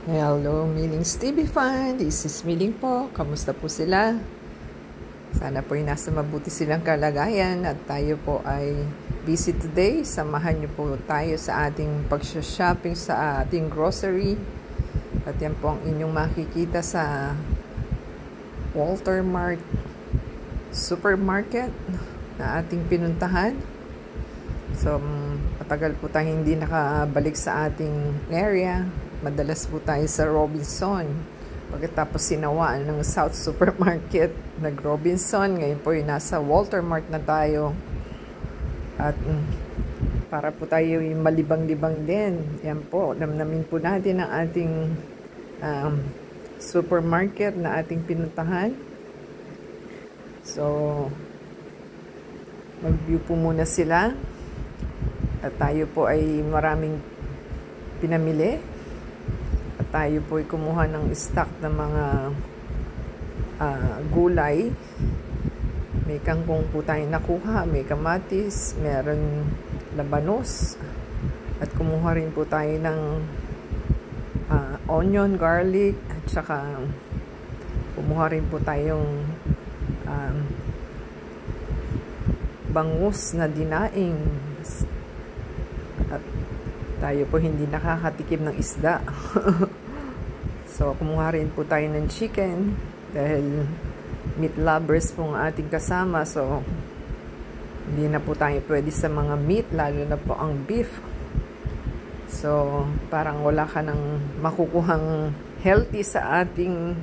Hello, Miling's TV Fan. This is Miling po. Kamusta po sila? Sana po ay nasa mabuti silang kalagayan at tayo po ay busy today. Samahan niyo po tayo sa ating pag-shopping sa ating grocery. At yan po ang inyong makikita sa Walter Mart Supermarket na ating pinuntahan. So, matagal po tayong hindi nakabalik sa ating area. Madalas po tayo sa Robinson. Pagkatapos sinawaan ng South Supermarket, nag-Robinson. Ngayon po yung nasa Walter Mart na tayo. At para po tayo yung malibang-libang din. Yan po, namnamin po natin ang ating supermarket na ating pinuntahan. So, mag-view po muna sila. At tayo po ay maraming pinamili. At tayo po ay kumuha ng stock ng mga gulay. May kangkong po tayo nakuha, may kamatis, meron labanos. At kumuha rin po tayo ng onion, garlic, at saka kumuha rin po tayong bangus na dinaing. At tayo po hindi nakakatikim ng isda. So, kumuha rin po tayo ng chicken dahil meat lovers po ang ating kasama. So, hindi na po tayo pwede sa mga meat, lalo na po ang beef. So, parang wala ka nang makukuhang healthy sa ating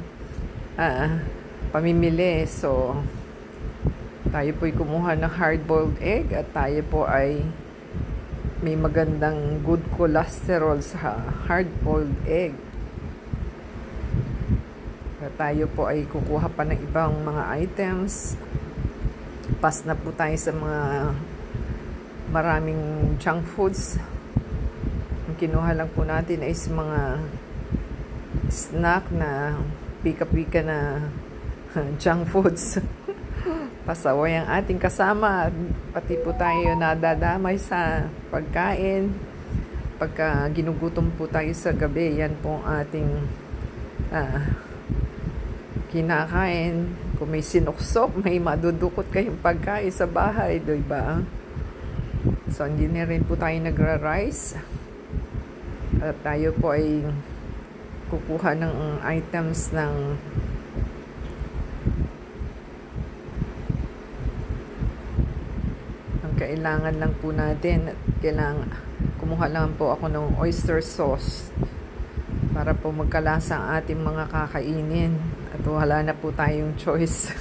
pamimili. So, tayo po ay kumuha ng hard-boiled egg at tayo po ay may magandang good cholesterol sa hard-boiled egg. At tayo po ay kukuha pa ng ibang mga items. Pas na po tayo sa mga maraming junk foods. Ang kinuha lang po natin ay mga snack na pika-pika na junk foods. Pasaway ang ating kasama, pati po tayo nadadamay sa pagkain. Pagka ginugutom po tayo sa gabi, yan po ang ating kinakain. Kung may sinuksok, may madudukot kayong pagkain sa bahay, diba? So, hindi na rin po tayo nagra-rice. At tayo po ay kukuha ng items ng kailangan lang po natin. Kailangan kumuha lang po ako ng oyster sauce para po magkalasa ang ating mga kakainin at wala na po tayong choice.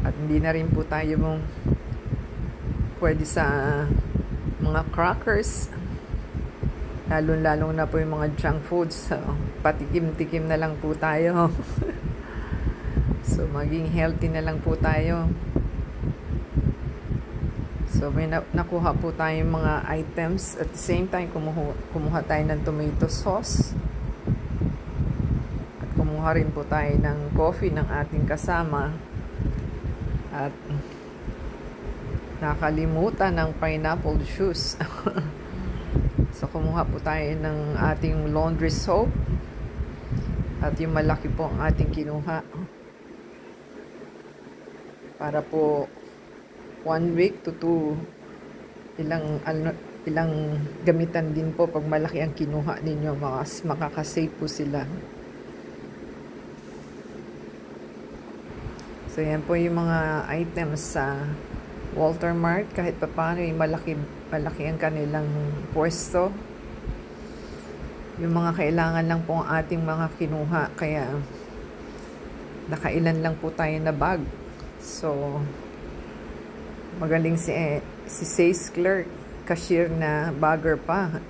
At hindi na rin po tayo pwede sa mga crackers, lalo na po yung mga junk foods. So, patikim-tikim na lang po tayo. So, maging healthy na lang po tayo. So, may nakuha po tayong mga items. At the same time, kumuha tayo ng tomato sauce. At kumuha rin po tayo ng coffee ng ating kasama. At nakalimutan ng pineapple juice. So, kumuha po tayo ng ating laundry soap. At yung malaki po ang ating kinuha. Para po 1 week to 2 ilang gamitan din po pag malaki ang kinuha ninyo, makakasave po sila. So yan po yung mga items sa Walter Mart. Kahit pa paano malaki ang kanilang pwesto. Yung mga kailangan lang po ang ating mga kinuha, kaya nakailan lang po tayo na bag. So, magaling si sales clerk, cashier na bagger pa.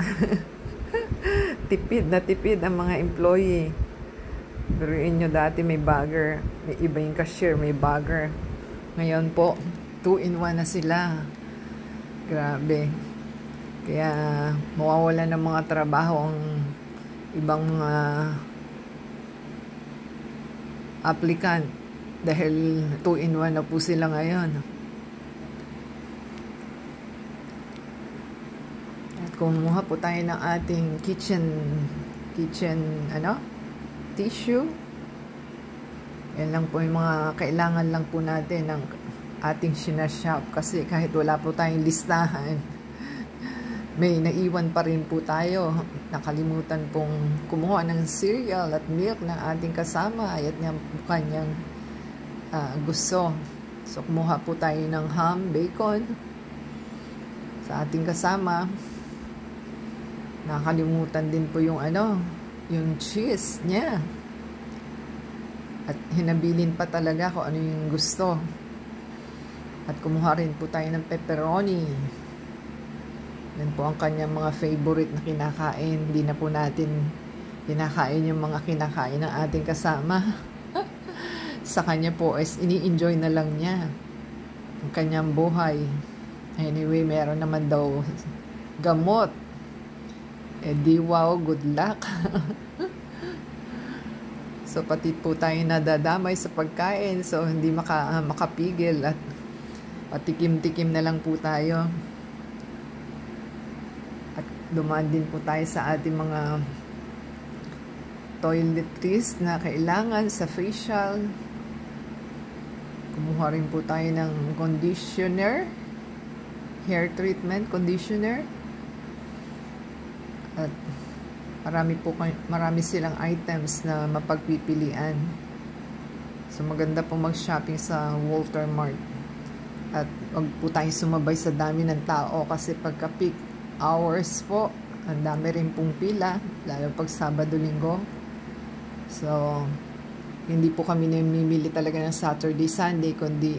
Tipid na tipid ang mga employee. Biruin nyo, dati may bagger, may iba yung cashier, may bagger. Ngayon po, 2-in-1 na sila. Grabe. Kaya, mawawala ng mga trabaho ang ibang mga applicant. Dahil 2-in-1 na po sila ngayon. At kumuha po tayo ng ating kitchen tissue. Yan lang po yung mga kailangan lang po natin ng ating sinashop, kasi kahit wala po tayong listahan, may naiwan pa rin po tayo. Nakalimutan pong kumuha ng cereal at milk ng ating kasama at yung kanyang gusto. So kumuha po tayo ng ham, bacon sa ating kasama. Nakalimutan din po yung yung cheese niya. At hinabilin pa talaga kung ano yung gusto. At kumuha rin po tayo ng pepperoni. Yan po ang kanyang mga favorite na kinakain. Hindi na po natin kinakain yung mga kinakain ng ating kasama. Sa kanya po is ini-enjoy na lang niya ang kanyang buhay. Anyway, meron naman daw gamot. Di wow, good luck. So pati po tayo nadadamay sa pagkain, so hindi makapigil at patikim-tikim na lang po tayo. At dumaan din po tayo sa ating mga toiletries na kailangan sa facial. Kumuha rin po tayo ng conditioner, hair treatment conditioner. At marami silang items na mapagpipilian. So maganda po mag-shopping sa Walter Mart. At wag po tayong sumabay sa dami ng tao, kasi pagka peak hours po, ang dami rin pong pila, lalo pag Sabado-Linggo. So hindi po kami namimili talaga ng Saturday, Sunday, kundi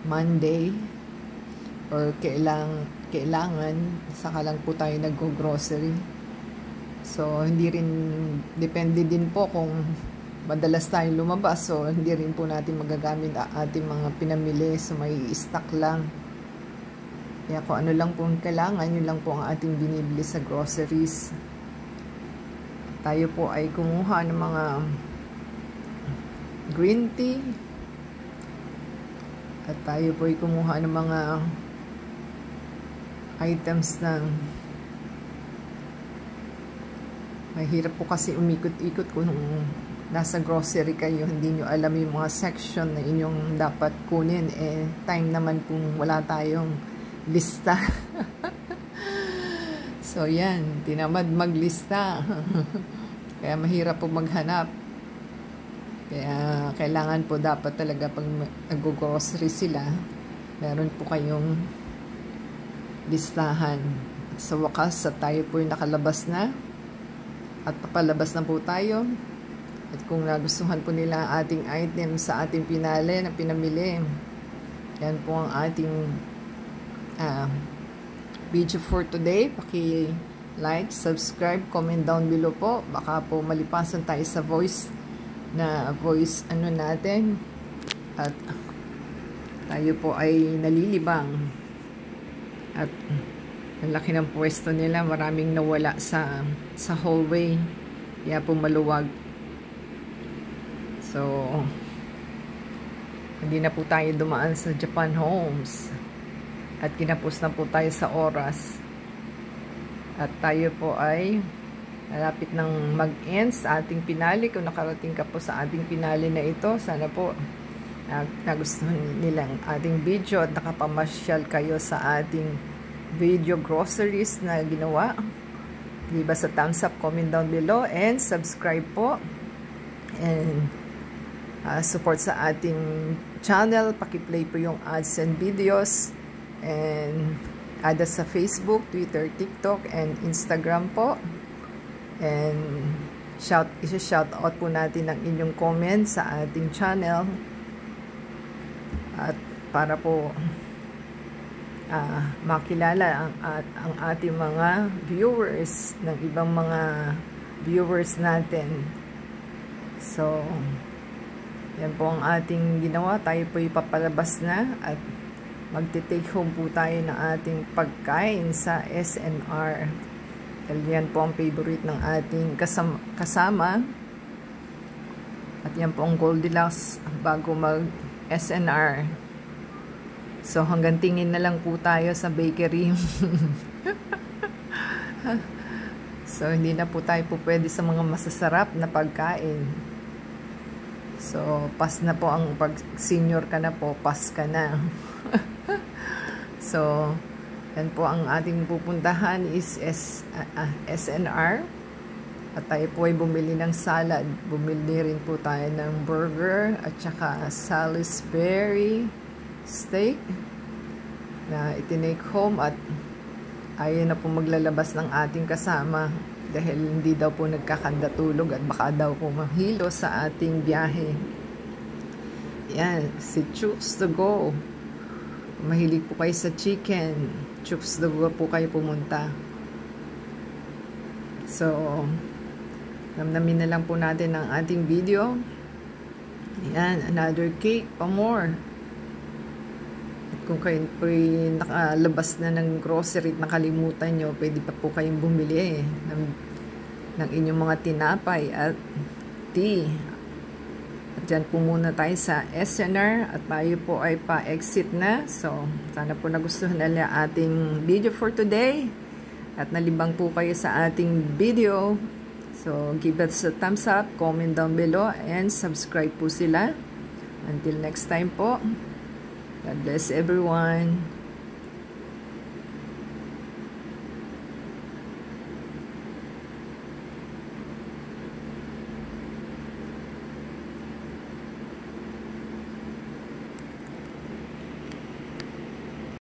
Monday or kailangan saka lang po tayo nag-grocery. So hindi rin, depende din po kung madalas tayong lumabas, so hindi rin po natin magagamit ating mga pinamili, so may stock lang. Kaya kung ano lang po ang kailangan, yun lang po ang ating binibili sa groceries. Tayo po ay kumuha ng mga green tea, at tayo po ay kumuha ng mga items na mahirap po kasi umikot-ikot kung nasa grocery kayo, hindi nyo alam yung mga section na inyong dapat kunin. Time naman kung wala tayong lista. So yan, tinamad maglista. Kaya mahirap po maghanap. Kaya kailangan po dapat talaga pag nag-grocery sila, meron po kayong listahan. At sa wakas, tayo po yung nakalabas na at papalabas na po tayo. At kung nagustuhan po nila ang ating item sa ating pinali na pinamili, yan po ang ating video for today. Paki-like, subscribe, comment down below po. Baka po malipasan tayo sa voice natin. At tayo po ay nalilibang. At ang laki ng pwesto nila, maraming nawala sa hallway. Kaya po maluwag. So, hindi na po tayo dumaan sa Japan Homes. At kinapos na po tayo sa oras. At tayo po ay malapit ng mag-end sa ating pinali. Kung nakarating ka po sa ating pinali na ito, sana po nagustuhan nilang ating video at nakapamasyal kayo sa ating video groceries na ginawa. Diba sa thumbs up, comment down below, and subscribe po. And support sa ating channel. Paki-play po yung ads and videos. And add us sa Facebook, Twitter, TikTok, and Instagram po. And isa-shout out po natin ang inyong comment sa ating channel. At para po makilala ang ating mga viewers ng ibang mga viewers natin. So, yan po ang ating ginawa. Tayo po ipapalabas na at magte-take home po tayo ng ating pagkain sa SNR. Yan po ang favorite ng ating kasama. At yan po ang Goldilocks bago mag SNR. So hanggang tingin na lang po tayo sa bakery. So, hindi na po tayo po pwede sa mga masasarap na pagkain. So, pass na po ang pag senior ka na po, pass ka na. So, yan po ang ating pupuntahan is SNR. At tayo po ay bumili ng salad. Bumili rin po tayo ng burger at saka Salisbury steak na itinake home at ayaw na po maglalabas ng ating kasama dahil hindi daw po nagkakanda tulog at baka daw po mahilo sa ating biyahe. Yan, si Chooks to Go. Mahilig po kayo sa chicken, Chooks to Go po kayo pumunta. So, namnamin na lang po natin ang ating video. Yan, another cake pa more. At kung kayo po nakalabas na ng grocery at nakalimutan nyo, pwede pa po kayong bumili ng inyong mga tinapay at tea. At dyan po muna tayo sa SNR at tayo po ay pa-exit na. So, sana po nagustuhan nila ating video for today. At nalibang po kayo sa ating video. So, give us a thumbs up, comment down below, and subscribe po sila. Until next time po, God bless everyone.